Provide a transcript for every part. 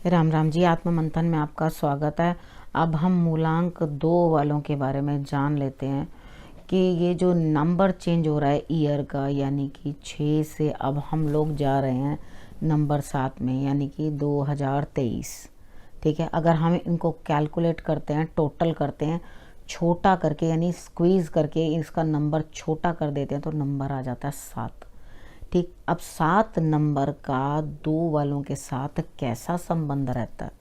राम राम जी। आत्म मंथन में आपका स्वागत है। अब हम मूलांक 2 वालों के बारे में जान लेते हैं कि ये जो नंबर चेंज हो रहा है ईयर का, यानी कि 6 से अब हम लोग जा रहे हैं नंबर 7 में, यानी कि 2023। ठीक है, अगर हम इनको कैलकुलेट करते हैं, टोटल करते हैं, छोटा करके यानी स्क्वीज़ करके इसका नंबर छोटा कर देते हैं तो नंबर आ जाता है 7। ठीक, अब 7 नंबर का 2 वालों के साथ कैसा संबंध रहता है,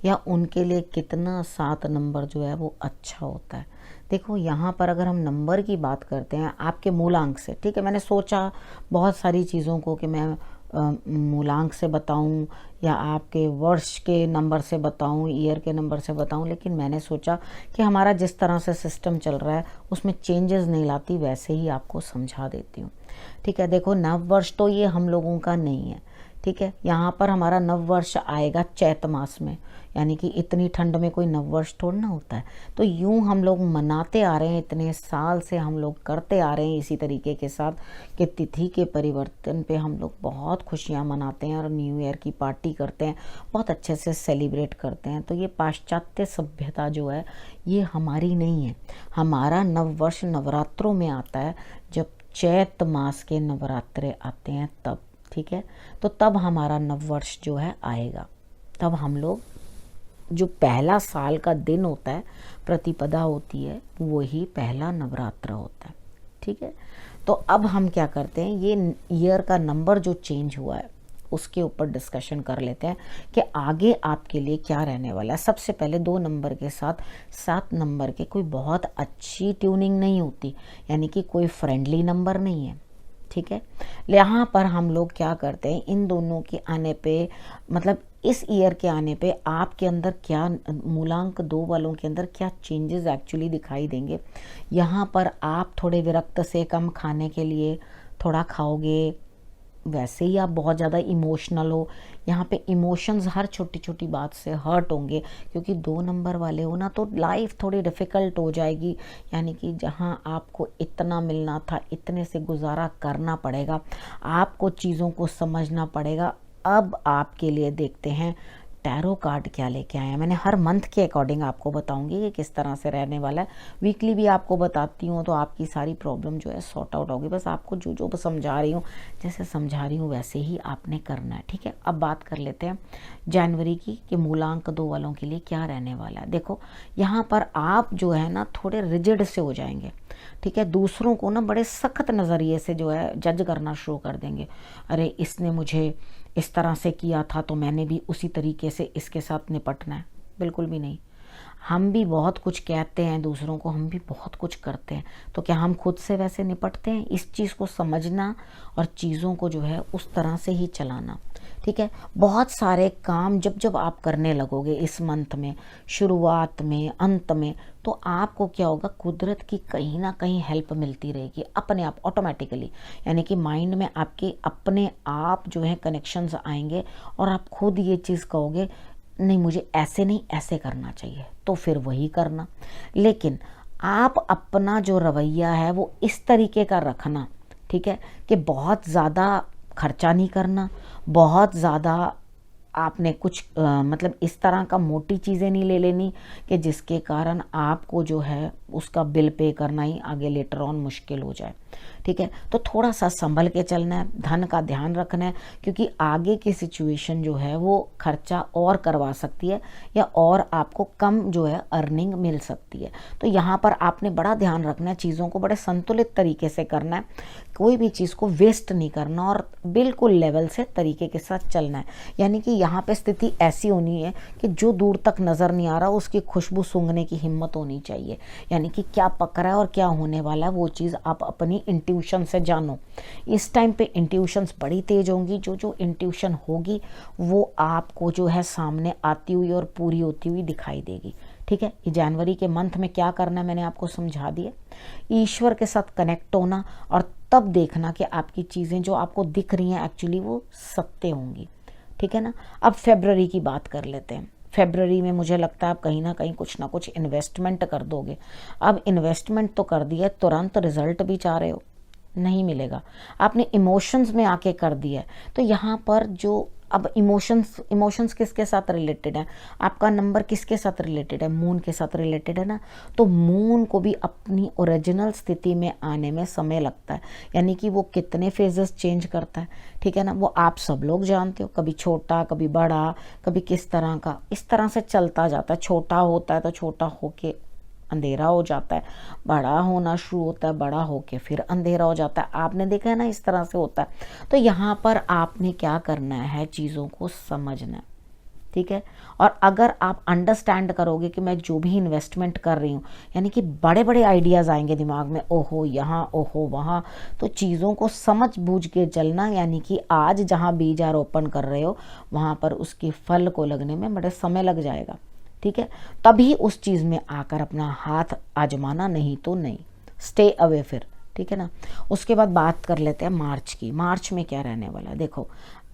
या उनके लिए कितना 7 नंबर जो है वो अच्छा होता है। देखो, यहाँ पर अगर हम नंबर की बात करते हैं आपके मूलांक से, ठीक है, मैंने सोचा बहुत सारी चीज़ों को कि मैं मूलांक से बताऊं या आपके वर्ष के नंबर से बताऊं, ईयर के नंबर से बताऊं, लेकिन मैंने सोचा कि हमारा जिस तरह से सिस्टम चल रहा है उसमें चेंजेस नहीं लाती, वैसे ही आपको समझा देती हूँ। ठीक है, देखो, नव वर्ष तो ये हम लोगों का नहीं है। ठीक है, यहाँ पर हमारा नव वर्ष आएगा चैत मास में, यानी कि इतनी ठंड में कोई नव वर्ष थोड़ा ना होता है। तो यूं हम लोग मनाते आ रहे हैं, इतने साल से हम लोग करते आ रहे हैं इसी तरीके के साथ कि तिथि के परिवर्तन पे हम लोग बहुत खुशियाँ मनाते हैं और न्यू ईयर की पार्टी करते हैं, बहुत अच्छे से सेलिब्रेट करते हैं। तो ये पाश्चात्य सभ्यता जो है ये हमारी नहीं है। हमारा नव वर्ष नवरात्रों में आता है, जब चैत मास के नवरात्रे आते हैं तब। ठीक है, तो तब हमारा नववर्ष जो है आएगा। तब हम लोग जो पहला साल का दिन होता है, प्रतिपदा होती है, वही पहला नवरात्र होता है। ठीक है, तो अब हम क्या करते हैं, ये ईयर का नंबर जो चेंज हुआ है उसके ऊपर डिस्कशन कर लेते हैं कि आगे आपके लिए क्या रहने वाला है। सबसे पहले 2 नंबर के साथ 7 नंबर के कोई बहुत अच्छी ट्यूनिंग नहीं होती, यानी कि कोई फ्रेंडली नंबर नहीं है। ठीक है, यहाँ पर हम लोग क्या करते हैं, इन दोनों के आने पे, मतलब इस ईयर के आने पे आपके अंदर क्या, मूलांक 2 वालों के अंदर क्या चेंजेस एक्चुअली दिखाई देंगे। यहाँ पर आप थोड़े विरक्त से कम खाने के लिए थोड़ा खाओगे, वैसे ही आप बहुत ज़्यादा इमोशनल हो, यहाँ पे इमोशंस हर छोटी छोटी बात से हर्ट होंगे, क्योंकि 2 नंबर वाले हो ना, तो लाइफ थोड़ी डिफ़िकल्ट हो जाएगी। यानी कि जहाँ आपको इतना मिलना था, इतने से गुजारा करना पड़ेगा, आपको चीज़ों को समझना पड़ेगा। अब आपके लिए देखते हैं टैरो कार्ड क्या लेके आए हैं। मैंने हर मंथ के अकॉर्डिंग आपको बताऊंगी कि किस तरह से रहने वाला है। वीकली भी आपको बताती हूँ तो आपकी सारी प्रॉब्लम जो है सॉर्ट आउट होगी। बस आपको जो जो समझा रही हूँ, जैसे समझा रही हूँ वैसे ही आपने करना है। ठीक है, अब बात कर लेते हैं जनवरी की कि मूलांक 2 वालों के लिए क्या रहने वाला है। देखो, यहाँ पर आप जो है ना थोड़े रिजिड से हो जाएंगे। ठीक है, दूसरों को ना बड़े सख्त नज़रिए से जो है जज करना शुरू कर देंगे। अरे, इसने मुझे इस तरह से किया था तो मैंने भी उसी तरीके से इसके साथ निपटना है। बिल्कुल भी नहीं। हम भी बहुत कुछ कहते हैं दूसरों को, हम भी बहुत कुछ करते हैं, तो क्या हम खुद से वैसे निपटते हैं? इस चीज़ को समझना और चीज़ों को जो है उस तरह से ही चलाना। ठीक है, बहुत सारे काम जब जब आप करने लगोगे इस मंथ में, शुरुआत में, अंत में, तो आपको क्या होगा, कुदरत की कहीं ना कहीं हेल्प मिलती रहेगी अपने आप, ऑटोमेटिकली। यानी कि माइंड में आपके अपने आप जो है कनेक्शंस आएंगे और आप खुद ये चीज़ कहोगे, नहीं मुझे ऐसे नहीं ऐसे करना चाहिए, तो फिर वही करना। लेकिन आप अपना जो रवैया है वो इस तरीके का रखना, ठीक है, कि बहुत ज़्यादा खर्चा नहीं करना, बहुत ज़्यादा आपने कुछ मतलब इस तरह का मोटी चीज़ें नहीं ले लेनी कि जिसके कारण आपको जो है उसका बिल पे करना ही आगे लेटर ऑन मुश्किल हो जाए। ठीक है, तो थोड़ा सा संभल के चलना है, धन का ध्यान रखना है, क्योंकि आगे की सिचुएशन जो है वो खर्चा और करवा सकती है या और आपको कम जो है अर्निंग मिल सकती है। तो यहाँ पर आपने बड़ा ध्यान रखना है, चीज़ों को बड़े संतुलित तरीके से करना है, कोई भी चीज़ को वेस्ट नहीं करना और बिल्कुल लेवल से तरीके के साथ चलना है। यानी कि यहाँ पे स्थिति ऐसी होनी है कि जो दूर तक नज़र नहीं आ रहा उसकी खुशबू सूंघने की हिम्मत होनी चाहिए। यानी कि क्या पक रहा है और क्या होने वाला है वो चीज़ आप अपनी इंट्यूशन से जानो। इस टाइम पे इंट्यूशंस बड़ी तेज होंगी, जो जो इंट्यूशन होगी वो आपको जो है सामने आती हुई और पूरी होती हुई दिखाई देगी। ठीक है, ये जनवरी के मंथ में क्या करना है मैंने आपको समझा दिया। ईश्वर के साथ कनेक्ट होना और तब देखना कि आपकी चीज़ें जो आपको दिख रही हैं एक्चुअली वो सत्य होंगी। ठीक है ना। अब फेब्रुअरी की बात कर लेते हैं। फेब्रुअरी में मुझे लगता है आप कहीं ना कुछ इन्वेस्टमेंट कर दोगे। अब इन्वेस्टमेंट तो कर दिया, तुरंत रिजल्ट भी चाह रहे हो, नहीं मिलेगा। आपने इमोशंस में आके कर दिया है, तो यहाँ पर जो अब इमोशंस किसके साथ रिलेटेड है, आपका नंबर किसके साथ रिलेटेड है, मून के साथ रिलेटेड है ना। तो मून को भी अपनी ओरिजिनल स्थिति में आने में समय लगता है, यानी कि वो कितने फेजेस चेंज करता है, ठीक है ना। वो आप सब लोग जानते हो, कभी छोटा कभी बड़ा, कभी किस तरह का, इस तरह से चलता जाता है। छोटा होता है तो छोटा होके अंधेरा हो जाता है, बड़ा होना शुरू होता है, बड़ा होके फिर अंधेरा हो जाता है। आपने देखा है ना, इस तरह से होता है। तो यहाँ पर आपने क्या करना है, चीज़ों को समझना है, ठीक है। और अगर आप अंडरस्टैंड करोगे कि मैं जो भी इन्वेस्टमेंट कर रही हूँ, यानी कि बड़े बड़े आइडियाज़ आएंगे दिमाग में, ओहो यहाँ ओहो वहाँ, तो चीज़ों को समझ बूझ के चलना, यानी कि आज जहाँ बीज आरोपण कर रहे हो वहाँ पर उसके फल को लगने में बड़े समय लग जाएगा, ठीक है। तभी उस चीज़ में आकर अपना हाथ आजमाना, नहीं तो नहीं, स्टे अवे फिर, ठीक है ना। उसके बाद बात कर लेते हैं मार्च की। मार्च में क्या रहने वाला है, देखो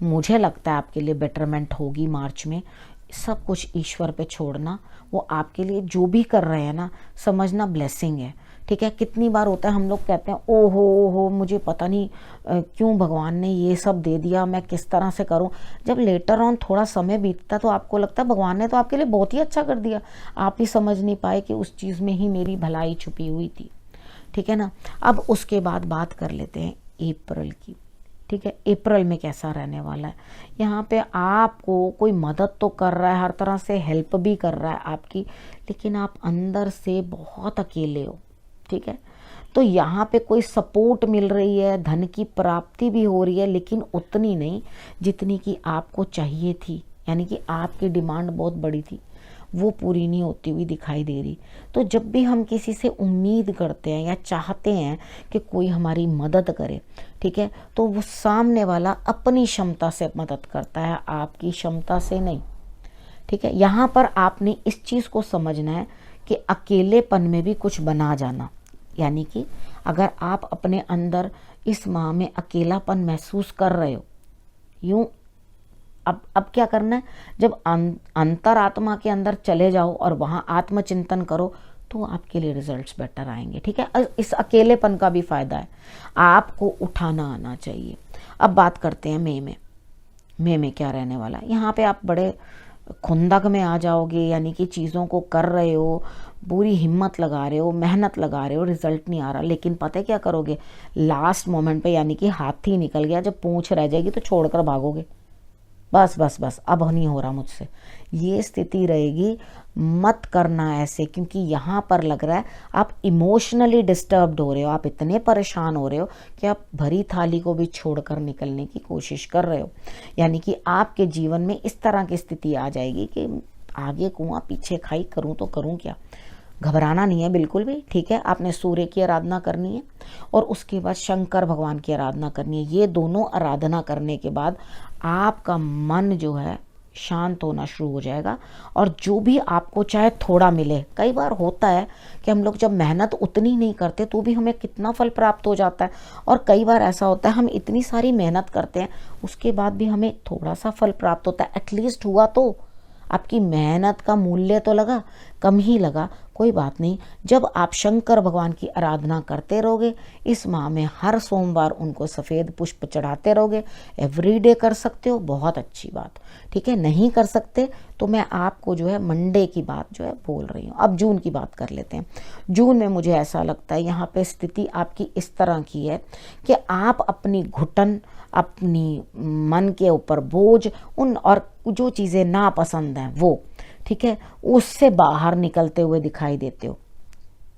मुझे लगता है आपके लिए बेटरमेंट होगी मार्च में। सब कुछ ईश्वर पे छोड़ना, वो आपके लिए जो भी कर रहे हैं ना, समझना ब्लेसिंग है, ठीक है। कितनी बार होता है हम लोग कहते हैं ओहो मुझे पता नहीं क्यों भगवान ने ये सब दे दिया, मैं किस तरह से करूं। जब लेटर ऑन थोड़ा समय बीतता तो आपको लगता है भगवान ने तो आपके लिए बहुत ही अच्छा कर दिया, आप ही समझ नहीं पाए कि उस चीज़ में ही मेरी भलाई छुपी हुई थी, ठीक है ना। अब उसके बाद बात कर लेते हैं अप्रैल की, ठीक है। अप्रैल में कैसा रहने वाला है, यहाँ पे आपको कोई मदद तो कर रहा है, हर तरह से हेल्प भी कर रहा है आपकी, लेकिन आप अंदर से बहुत अकेले हो, ठीक है। तो यहाँ पे कोई सपोर्ट मिल रही है, धन की प्राप्ति भी हो रही है, लेकिन उतनी नहीं जितनी कि आपको चाहिए थी, यानी कि आपकी डिमांड बहुत बड़ी थी, वो पूरी नहीं होती हुई दिखाई दे रही। तो जब भी हम किसी से उम्मीद करते हैं या चाहते हैं कि कोई हमारी मदद करे, ठीक है, तो वो सामने वाला अपनी क्षमता से मदद करता है, आपकी क्षमता से नहीं, ठीक है। यहाँ पर आपने इस चीज़ को समझना है कि अकेलेपन में भी कुछ बना जाना, यानी कि अगर आप अपने अंदर इस माह में अकेलापन महसूस कर रहे हो, यूं अब क्या करना है, जब अंतरात्मा के अंदर चले जाओ और वहाँ आत्मचिंतन करो तो आपके लिए रिजल्ट्स बेटर आएंगे, ठीक है। इस अकेलेपन का भी फायदा है, आपको उठाना आना चाहिए। अब बात करते हैं मई में क्या रहने वाला है। यहाँ पे आप बड़े खुंदक में आ जाओगे, यानी कि चीज़ों को कर रहे हो, पूरी हिम्मत लगा रहे हो, मेहनत लगा रहे हो, रिजल्ट नहीं आ रहा, लेकिन पता है क्या करोगे, लास्ट मोमेंट पे, यानी कि हाथ ही निकल गया, जब पूंछ रह जाएगी तो छोड़कर भागोगे, बस अब नहीं हो रहा मुझसे, ये स्थिति रहेगी। मत करना ऐसे, क्योंकि यहाँ पर लग रहा है आप इमोशनली डिस्टर्ब्ड हो रहे हो, आप इतने परेशान हो रहे हो कि आप भरी थाली को भी छोड़कर निकलने की कोशिश कर रहे हो, यानी कि आपके जीवन में इस तरह की स्थिति आ जाएगी कि आगे कुआं पीछे खाई, करूँ तो करूँ क्या। घबराना नहीं है बिल्कुल भी, ठीक है। आपने सूर्य की आराधना करनी है और उसके बाद शंकर भगवान की आराधना करनी है। ये दोनों आराधना करने के बाद आपका मन जो है शांत होना शुरू हो जाएगा, और जो भी आपको चाहे थोड़ा मिले, कई बार होता है कि हम लोग जब मेहनत उतनी नहीं करते तो भी हमें कितना फल प्राप्त हो जाता है, और कई बार ऐसा होता है हम इतनी सारी मेहनत करते हैं उसके बाद भी हमें थोड़ा सा फल प्राप्त होता है, एटलीस्ट हुआ तो आपकी मेहनत का मूल्य तो लगा, कम ही लगा, कोई बात नहीं। जब आप शंकर भगवान की आराधना करते रहोगे, इस माह में हर सोमवार उनको सफ़ेद पुष्प चढ़ाते रहोगे, एवरीडे कर सकते हो, बहुत अच्छी बात, ठीक है। नहीं कर सकते तो मैं आपको जो है मंडे की बात जो है बोल रही हूँ। अब जून की बात कर लेते हैं। जून में मुझे ऐसा लगता है यहाँ पे स्थिति आपकी इस तरह की है कि आप अपनी घुटन, अपनी मन के ऊपर बोझ, उन और जो चीज़ें नापसंद हैं वो, ठीक है, उससे बाहर निकलते हुए दिखाई देते हो,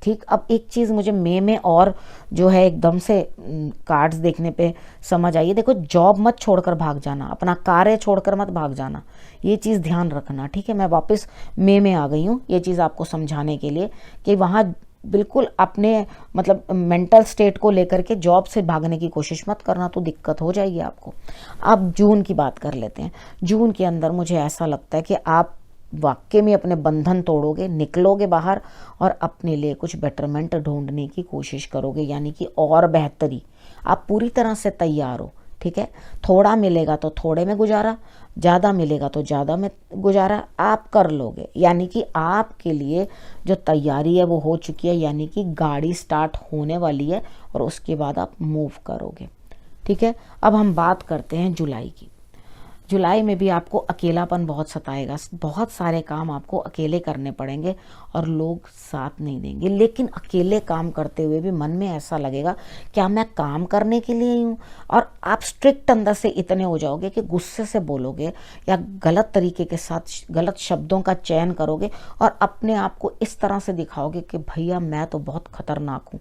ठीक। अब एक चीज़ मुझे मई में और जो है एकदम से कार्ड्स देखने पे समझ आई है, देखो जॉब मत छोड़कर भाग जाना, अपना कार्य छोड़कर मत भाग जाना, ये चीज़ ध्यान रखना, ठीक है। मैं वापस मई में आ गई हूँ ये चीज़ आपको समझाने के लिए कि वहाँ बिल्कुल अपने मतलब मेंटल स्टेट को लेकर के जॉब से भागने की कोशिश मत करना, तो दिक्कत हो जाएगी आपको। अब जून की बात कर लेते हैं। जून के अंदर मुझे ऐसा लगता है कि आप वाकई में अपने बंधन तोड़ोगे, निकलोगे बाहर और अपने लिए कुछ बेटरमेंट ढूंढने की कोशिश करोगे, यानी कि और बेहतरी। आप पूरी तरह से तैयार हो, ठीक है। थोड़ा मिलेगा तो थोड़े में गुजारा, ज़्यादा मिलेगा तो ज़्यादा में गुजारा आप कर लोगे, यानी कि आपके लिए जो तैयारी है वो हो चुकी है, यानी कि गाड़ी स्टार्ट होने वाली है और उसके बाद आप मूव करोगे, ठीक है। अब हम बात करते हैं जुलाई की। जुलाई में भी आपको अकेलापन बहुत सताएगा, बहुत सारे काम आपको अकेले करने पड़ेंगे और लोग साथ नहीं देंगे। लेकिन अकेले काम करते हुए भी मन में ऐसा लगेगा क्या मैं काम करने के लिए ही हूँ, और आप स्ट्रिक्ट अंदर से इतने हो जाओगे कि गुस्से से बोलोगे या गलत तरीके के साथ गलत शब्दों का चयन करोगे और अपने आप को इस तरह से दिखाओगे कि भैया मैं तो बहुत खतरनाक हूँ,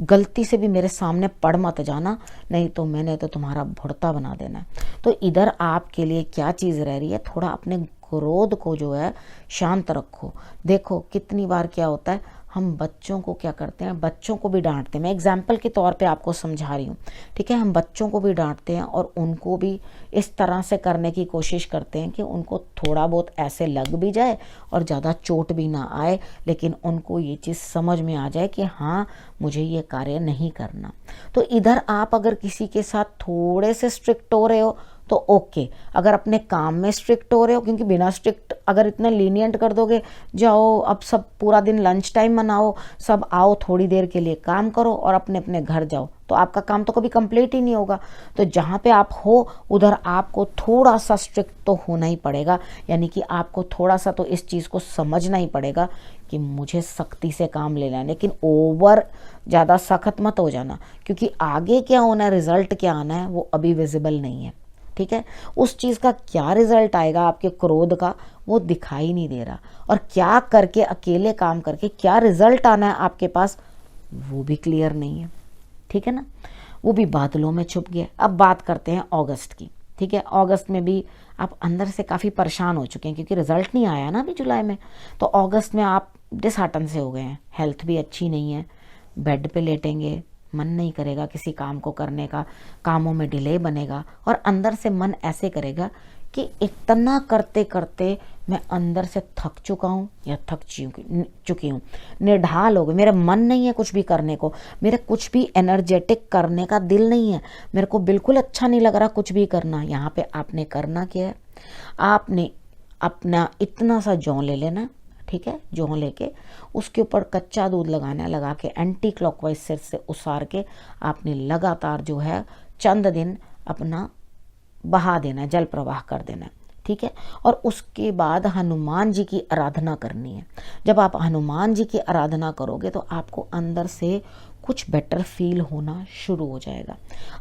गलती से भी मेरे सामने पड़ मत जाना, नहीं तो मैंने तो तुम्हारा भुड़ता बना देना है। तो इधर आपके लिए क्या चीज़ रह रही है, थोड़ा अपने क्रोध को जो है शांत रखो। देखो कितनी बार क्या होता है, हम बच्चों को क्या करते हैं, बच्चों को भी डांटते हैं। मैं एग्जाम्पल के तौर पे आपको समझा रही हूँ, ठीक है। हम बच्चों को भी डांटते हैं और उनको भी इस तरह से करने की कोशिश करते हैं कि उनको थोड़ा बहुत ऐसे लग भी जाए और ज़्यादा चोट भी ना आए, लेकिन उनको ये चीज़ समझ में आ जाए कि हाँ मुझे ये कार्य नहीं करना। तो इधर आप अगर किसी के साथ थोड़े से स्ट्रिक्ट हो रहे हो तो ओके, अगर अपने काम में स्ट्रिक्ट हो रहे हो, क्योंकि बिना स्ट्रिक्ट अगर इतना लीनियंट कर दोगे, जाओ अब सब पूरा दिन लंच टाइम मनाओ, सब आओ थोड़ी देर के लिए काम करो और अपने अपने घर जाओ, तो आपका काम तो कभी कंप्लीट ही नहीं होगा। तो जहाँ पे आप हो उधर आपको थोड़ा सा स्ट्रिक्ट तो होना ही पड़ेगा, यानी कि आपको थोड़ा सा तो इस चीज़ को समझना ही पड़ेगा कि मुझे सख्ती से काम लेना है, लेकिन ओवर ज़्यादा सख्त मत हो जाना, क्योंकि आगे क्या होना है, रिजल्ट क्या आना है वो अभी विजिबल नहीं है, ठीक है। उस चीज़ का क्या रिजल्ट आएगा आपके क्रोध का वो दिखाई नहीं दे रहा, और क्या करके अकेले काम करके क्या रिजल्ट आना है आपके पास वो भी क्लियर नहीं है, ठीक है ना। वो भी बादलों में छुप गया। अब बात करते हैं अगस्त की, ठीक है। अगस्त में भी आप अंदर से काफ़ी परेशान हो चुके हैं क्योंकि रिजल्ट नहीं आया ना अभी जुलाई में। तो अगस्त में आप डिसहार्टन से हो गए हैं, हेल्थ भी अच्छी नहीं है, बेड पे लेटेंगे, मन नहीं करेगा किसी काम को करने का, कामों में डिले बनेगा और अंदर से मन ऐसे करेगा कि इतना करते करते मैं अंदर से थक चुका हूँ या थक चुकी हूँ, निढाल हो गई, मेरा मन नहीं है कुछ भी करने को, मेरे कुछ भी एनर्जेटिक करने का दिल नहीं है, मेरे को बिल्कुल अच्छा नहीं लग रहा कुछ भी करना। यहाँ पे आपने करना क्या है, आपने अपना इतना सा जौ ले लेना, ठीक है। जौ लेके उसके ऊपर कच्चा दूध लगाना, लगा के एंटी क्लॉकवाइज सिर से उसार के आपने लगातार जो है चंद दिन अपना बहा देना, जल प्रवाह कर देना, ठीक है। और उसके बाद हनुमान जी की आराधना करनी है। जब आप हनुमान जी की आराधना करोगे तो आपको अंदर से कुछ बेटर फील होना शुरू हो जाएगा।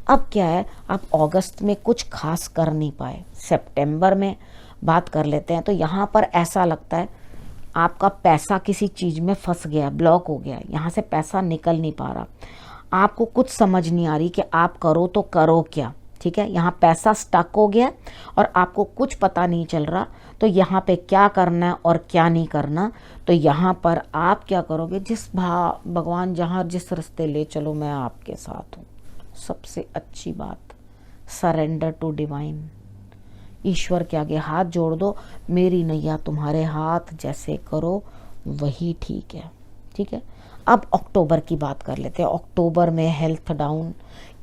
अब क्या है, आप अगस्त में कुछ खास कर नहीं पाए, सितंबर में बात कर लेते हैं। तो यहाँ पर ऐसा लगता है आपका पैसा किसी चीज़ में फंस गया, ब्लॉक हो गया, यहाँ से पैसा निकल नहीं पा रहा, आपको कुछ समझ नहीं आ रही कि आप करो तो करो क्या, ठीक है। यहाँ पैसा स्टक हो गया और आपको कुछ पता नहीं चल रहा, तो यहाँ पे क्या करना है और क्या नहीं करना। तो यहाँ पर आप क्या करोगे, भगवान जहाँ जिस रास्ते ले चलो मैं आपके साथ हूँ। सबसे अच्छी बात, सरेंडर टू डिवाइन, ईश्वर के आगे हाथ जोड़ दो, मेरी नैया तुम्हारे हाथ, जैसे करो वही ठीक है, ठीक है। अब अक्टूबर की बात कर लेते हैं। अक्टूबर में हेल्थ डाउन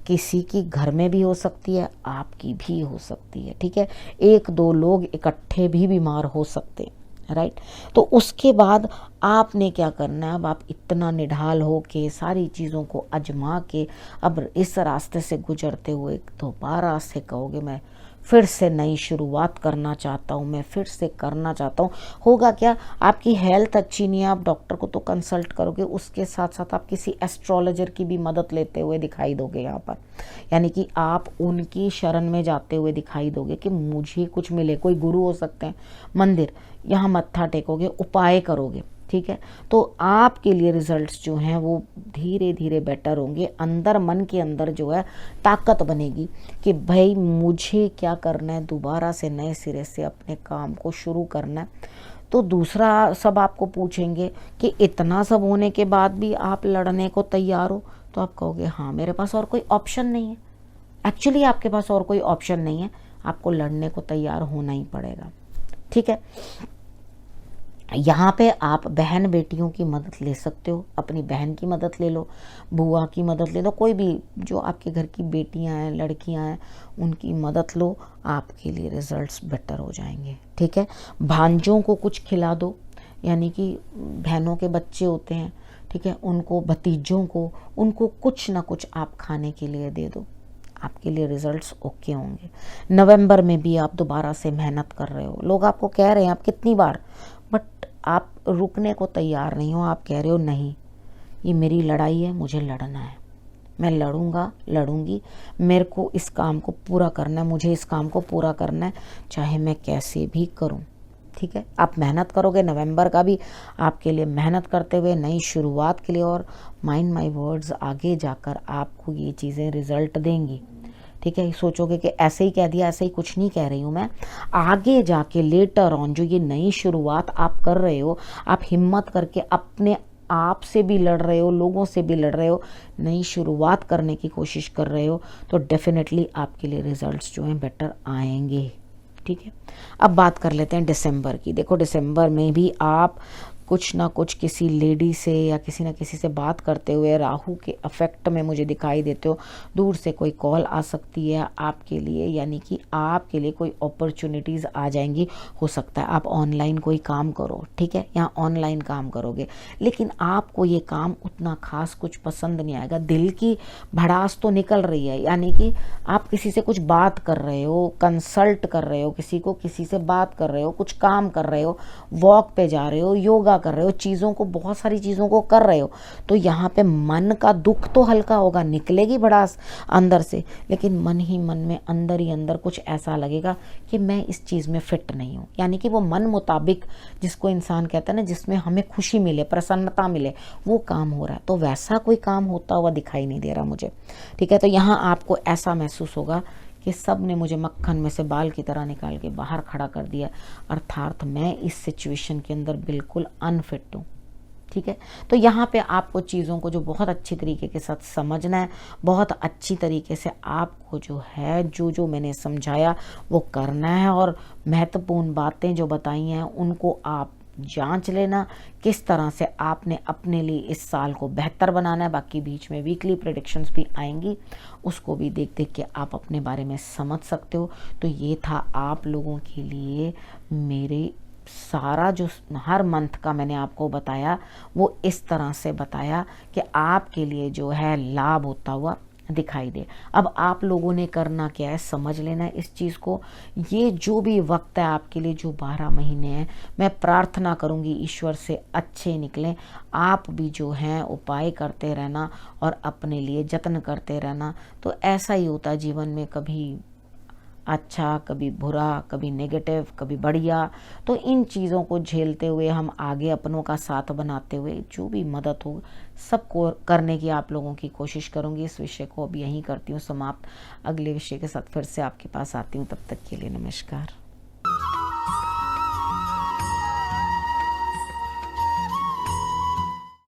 किसी की घर में भी हो सकती है, आपकी भी हो सकती है, ठीक है। एक दो लोग इकट्ठे भी बीमार हो सकते हैं, राइट। तो उसके बाद आपने क्या करना है, अब आप इतना निढाल हो के सारी चीज़ों को आजमा के अब इस रास्ते से गुजरते हुए दोबारा से कहोगे मैं फिर से नई शुरुआत करना चाहता हूँ, मैं फिर से करना चाहता हूँ। होगा क्या, आपकी हेल्थ अच्छी नहीं है, आप डॉक्टर को तो कंसल्ट करोगे, उसके साथ साथ आप किसी एस्ट्रोलॉजर की भी मदद लेते हुए दिखाई दोगे यहाँ पर, यानी कि आप उनकी शरण में जाते हुए दिखाई दोगे कि मुझे कुछ मिले। कोई गुरु हो सकते हैं, मंदिर, यहाँ मत्था टेकोगे, उपाय करोगे, ठीक है। तो आपके लिए रिजल्ट्स जो हैं वो धीरे धीरे बेटर होंगे। अंदर मन के अंदर जो है ताकत बनेगी कि भाई मुझे क्या करना है, दोबारा से नए सिरे से अपने काम को शुरू करना है। तो दूसरा सब आपको पूछेंगे कि इतना सब होने के बाद भी आप लड़ने को तैयार हो, तो आप कहोगे हाँ मेरे पास और कोई ऑप्शन नहीं है। एक्चुअली आपके पास और कोई ऑप्शन नहीं है, आपको लड़ने को तैयार होना ही पड़ेगा, ठीक है। यहाँ पे आप बहन बेटियों की मदद ले सकते हो, अपनी बहन की मदद ले लो, बुआ की मदद ले लो, कोई भी जो आपके घर की बेटियाँ हैं, लड़कियाँ हैं, उनकी मदद लो, आपके लिए रिजल्ट्स बेटर हो जाएंगे, ठीक है। भांजों को कुछ खिला दो, यानी कि बहनों के बच्चे होते हैं, ठीक है, उनको, भतीजों को, उनको कुछ ना कुछ आप खाने के लिए दे दो, आपके लिए रिजल्ट्स ओके होंगे। नवंबर में भी आप दोबारा से मेहनत कर रहे हो, लोग आपको कह रहे हैं आप कितनी बार, बट आप रुकने को तैयार नहीं हो। आप कह रहे हो नहीं, ये मेरी लड़ाई है, मुझे लड़ना है, मैं लड़ूंगा, लड़ूंगी, मेरे को इस काम को पूरा करना है, मुझे इस काम को पूरा करना है, चाहे मैं कैसे भी करूं। ठीक है, आप मेहनत करोगे। नवंबर का भी आपके लिए मेहनत करते हुए नई शुरुआत के लिए, और माइंड माय वर्ड्स, आगे जाकर आपको ये चीज़ें रिजल्ट देंगी। ठीक है, सोचोगे कि ऐसे ही कह दिया, ऐसे ही कुछ नहीं कह रही हूँ मैं। आगे जाके लेटर ऑन जो ये नई शुरुआत आप कर रहे हो, आप हिम्मत करके अपने आप से भी लड़ रहे हो, लोगों से भी लड़ रहे हो, नई शुरुआत करने की कोशिश कर रहे हो, तो डेफिनेटली आपके लिए रिजल्ट्स जो हैं बेटर आएंगे। ठीक है, अब बात कर लेते हैं दिसंबर की। देखो, दिसंबर में भी आप कुछ ना कुछ किसी लेडी से या किसी ना किसी से बात करते हुए राहु के अफेक्ट में मुझे दिखाई देते हो। दूर से कोई कॉल आ सकती है आपके लिए, यानी कि आपके लिए कोई अपॉर्चुनिटीज़ आ जाएंगी। हो सकता है आप ऑनलाइन कोई काम करो, ठीक है, यहाँ ऑनलाइन काम करोगे, लेकिन आपको ये काम उतना खास कुछ पसंद नहीं आएगा। दिल की भड़ास तो निकल रही है, यानी कि आप किसी से कुछ बात कर रहे हो, कंसल्ट कर रहे हो किसी को, किसी से बात कर रहे हो, कुछ काम कर रहे हो, वॉक पे जा रहे हो, योगा कर रहे हो, चीज़ों को, बहुत सारी चीज़ों को कर रहे हो, तो यहाँ पे मन का दुख तो हल्का होगा, निकलेगी भड़ास अंदर से, लेकिन मन ही मन में, अंदर ही अंदर कुछ ऐसा लगेगा कि मैं इस चीज़ में फिट नहीं हूँ। यानी कि वो मन मुताबिक, जिसको इंसान कहता है ना, जिसमें हमें खुशी मिले, प्रसन्नता मिले, वो काम हो रहा है, तो वैसा कोई काम होता हुआ दिखाई नहीं दे रहा मुझे। ठीक है, तो यहाँ आपको ऐसा महसूस होगा कि सब ने मुझे मक्खन में से बाल की तरह निकाल के बाहर खड़ा कर दिया, अर्थात मैं इस सिचुएशन के अंदर बिल्कुल अनफिट हूँ। ठीक है, तो यहाँ पे आपको चीज़ों को जो बहुत अच्छी तरीके के साथ समझना है, बहुत अच्छी तरीके से आपको जो है, जो जो मैंने समझाया वो करना है, और महत्वपूर्ण बातें जो बताई हैं उनको आप जांच लेना, किस तरह से आपने अपने लिए इस साल को बेहतर बनाना है। बाकी बीच में वीकली प्रेडिक्शंस भी आएंगी, उसको भी देख देख के आप अपने बारे में समझ सकते हो। तो ये था आप लोगों के लिए मेरे सारा जो हर मंथ का मैंने आपको बताया, वो इस तरह से बताया कि आपके लिए जो है लाभ होता हुआ दिखाई दे। अब आप लोगों ने करना क्या है, समझ लेना है इस चीज़ को। ये जो भी वक्त है आपके लिए, जो 12 महीने हैं, मैं प्रार्थना करूंगी ईश्वर से अच्छे निकलें। आप भी जो हैं उपाय करते रहना और अपने लिए जत्न करते रहना, तो ऐसा ही होता है जीवन में, कभी अच्छा, कभी बुरा, कभी नेगेटिव, कभी बढ़िया। तो इन चीज़ों को झेलते हुए हम आगे अपनों का साथ बनाते हुए जो भी मदद हो सबको करने की आप लोगों की कोशिश करूंगी। इस विषय को अब यहीं करती हूँ समाप्त। अगले विषय के साथ फिर से आपके पास आती हूँ, तब तक के लिए नमस्कार।